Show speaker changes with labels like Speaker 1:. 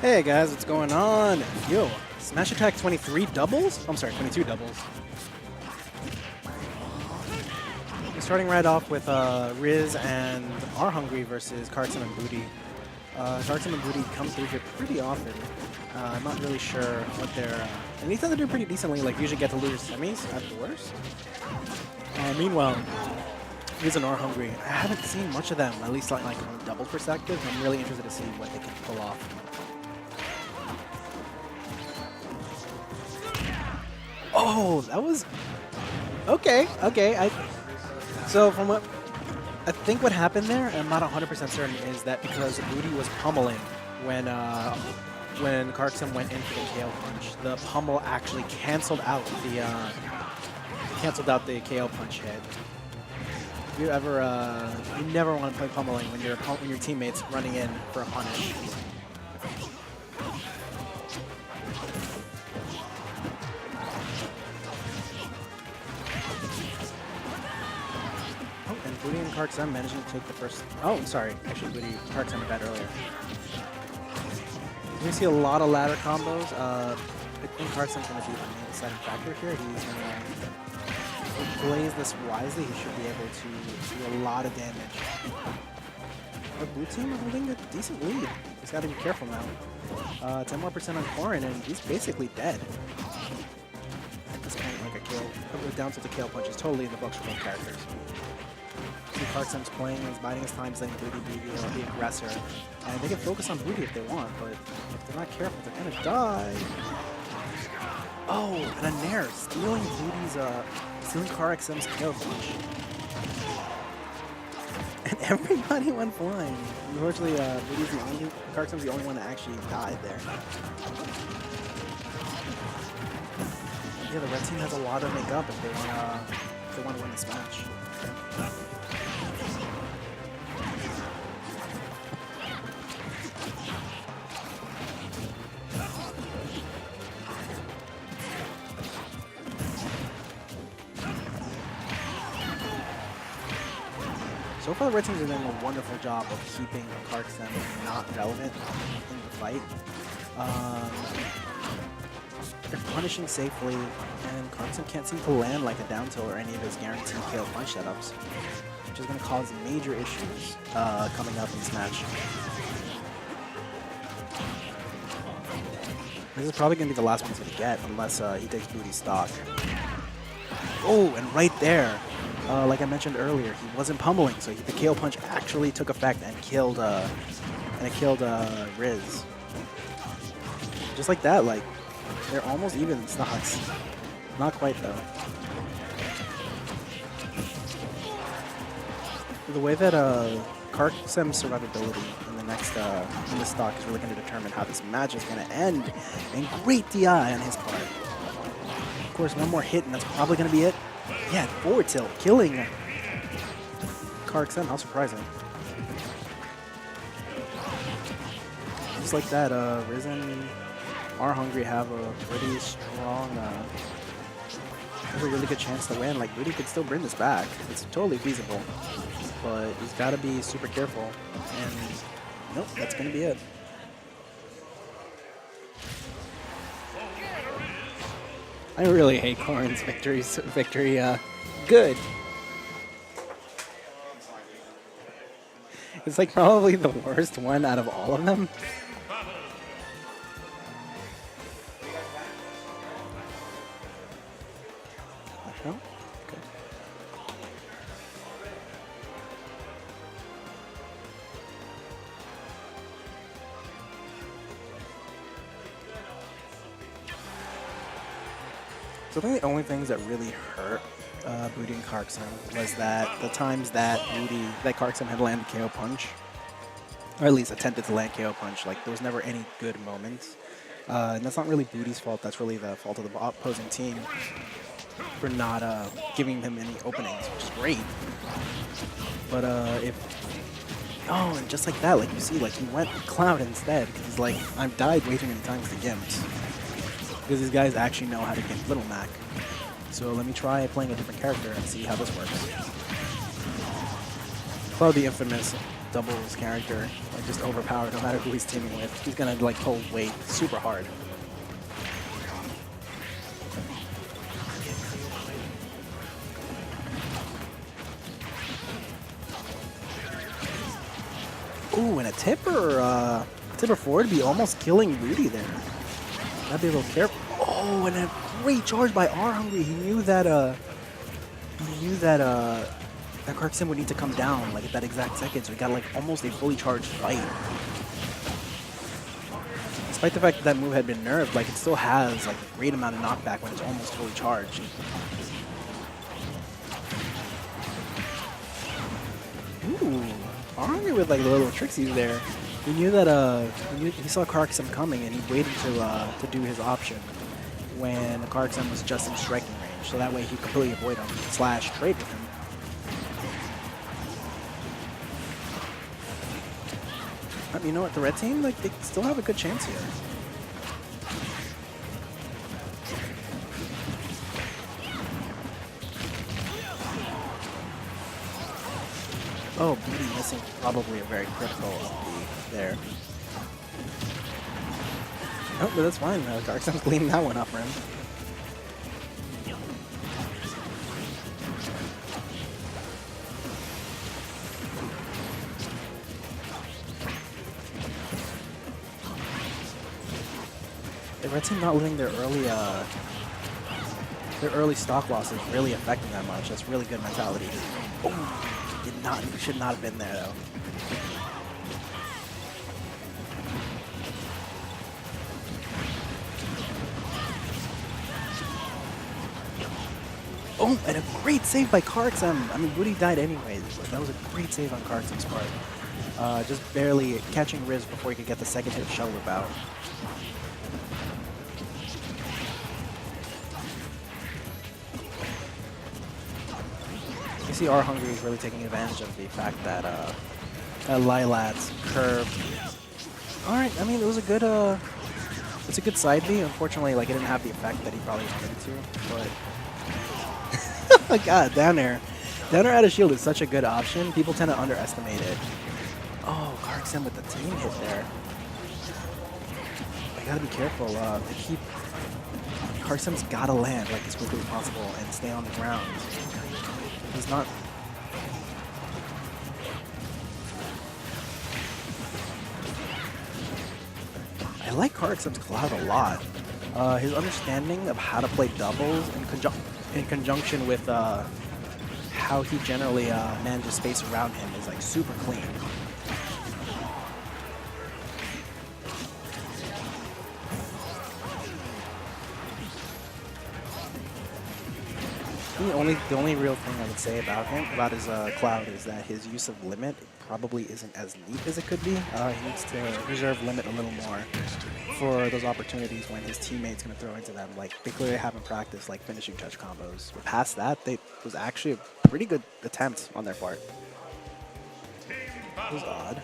Speaker 1: Hey guys, what's going on? Yo, SmashAttack 23 doubles? I'm sorry, 22 doubles. We're starting right off with Riz and Arhungry versus Karxm and Booty. Karxm and Booty come through here pretty often. I'm not really sure what they're... and these tend to do pretty decently, like usually get to lose semis at the worst. Meanwhile, Riz and Arhungry, I haven't seen much of them, at least like on a doubles perspective. I'm really interested to see what they can pull off. Oh, that was okay. So from what I think what happened there, I'm not 100% certain, is that because Booty was pummeling when Karxm went in for the KO punch, the pummel actually canceled out the KO punch hit. If you ever you never want to play pummeling when your teammate's running in for a punish. Booty and Karxm managing to take the first... oh, I'm sorry. Actually, Karxm bad earlier. We see a lot of ladder combos. I think Karxm's going to be the main deciding factor here. He's going to blaze this wisely. He should be able to do a lot of damage. Our blue team are holding a decent lead. He's got to be careful now. 10% more on Corin, and he's basically dead. At this point, like a kill. Down to the KO punch is totally in the books for both characters. Karxm's playing, he's biding his time, letting Booty be the aggressor. And they can focus on Booty if they want, but if they're not careful, they're gonna die. Oh, and a Nair, stealing Karxm's KO punch. And everybody went flying. Unfortunately, Karxm's the only one that actually died there. Yeah, the red team has a lot to make up if they want to win this match. So far, the red teams are doing a wonderful job of keeping Karxm not relevant in the fight. They're punishing safely, and Karxm can't seem to land like a down tilt or any of his guaranteed KO punch setups, which is going to cause major issues coming up in this match. This is probably going to be the last one he's going to get, unless he takes Booty's stock. Oh, and right there, like I mentioned earlier, he wasn't pummeling, so the KO punch actually took effect and killed Riz. Just like that, like they're almost even in stocks. Not quite though. The way that Karxm's survivability in the next in this stock is really going to determine how this match is going to end. And great DI on his part. Of course, one more hit and that's probably going to be it. Yeah, forward tilt, killing Karxm. How surprising. Just like that, Riz and Arhungry have a pretty strong, have a really good chance to win. Like, Booty could still bring this back. It's totally feasible, but he's got to be super careful. And nope, that's going to be it. I really hate Corin's victory. Good. It's like probably the worst one out of all of them. Oh, okay. So I think the only things that really hurt Booty and Karxm was that the times that Karxm had landed KO punch, or at least attempted to land KO punch, like there was never any good moments. And that's not really Booty's fault, that's really the fault of the opposing team for not giving him any openings, which is great. But oh, and just like that, like you see, like he went Cloud instead, because he's like, I've died way too many times to Gimps. Because these guys actually know how to get Little Mac. So let me try playing a different character and see how this works. Cloud the infamous doubles character, like just overpowered no matter who he's teaming with. He's gonna like pull weight super hard. Ooh, and a tipper forward be almost killing Rudy there. Gotta be a little careful. Oh, and a great charge by Arhungry. He knew that that Karxm would need to come down like at that exact second, so he got like almost a fully charged fight. Despite the fact that that move had been nerfed, like it still has like a great amount of knockback when it's almost fully charged. Ooh, Arhungry with like the little tricksies there. He knew that he saw Karxm coming and he waited to do his option when Karxm was just in striking range, so that way he could completely avoid him / trade with him. You know what, the red team, like, they still have a good chance here. Oh, Beauty missing probably a very critical up there. Oh, but that's fine. Karxm's cleaning that one up for him. The red team not letting their early stock losses really affect them that much. That's really good mentality. Oh, should not have been there though. Oh, and a great save by Karxm. I mean, Woody died anyways. That was a great save on Karxm's part. Just barely catching Riz before he could get the second hit shell whip out. You see Arhungry is really taking advantage of the fact that Lilat's curve. Alright, I mean, it was a good it's a good side B. Unfortunately, like, it didn't have the effect that he probably wanted it to, but God, down air out of shield is such a good option. People tend to underestimate it. Oh, Karxm with the team hit there. I gotta be careful. Karxm's gotta land like as quickly as possible and stay on the ground. He's not. I like Karxm's Cloud a lot. His understanding of how to play doubles in conjunction with how he generally manages space around him is like super clean. The only real thing I would say about his Cloud, is that his use of limit probably isn't as neat as it could be. He needs to reserve limit a little more for those opportunities when his teammate's going to throw into them. Like, they clearly haven't practiced like finishing touch combos. But past that, it was actually a pretty good attempt on their part. It was odd.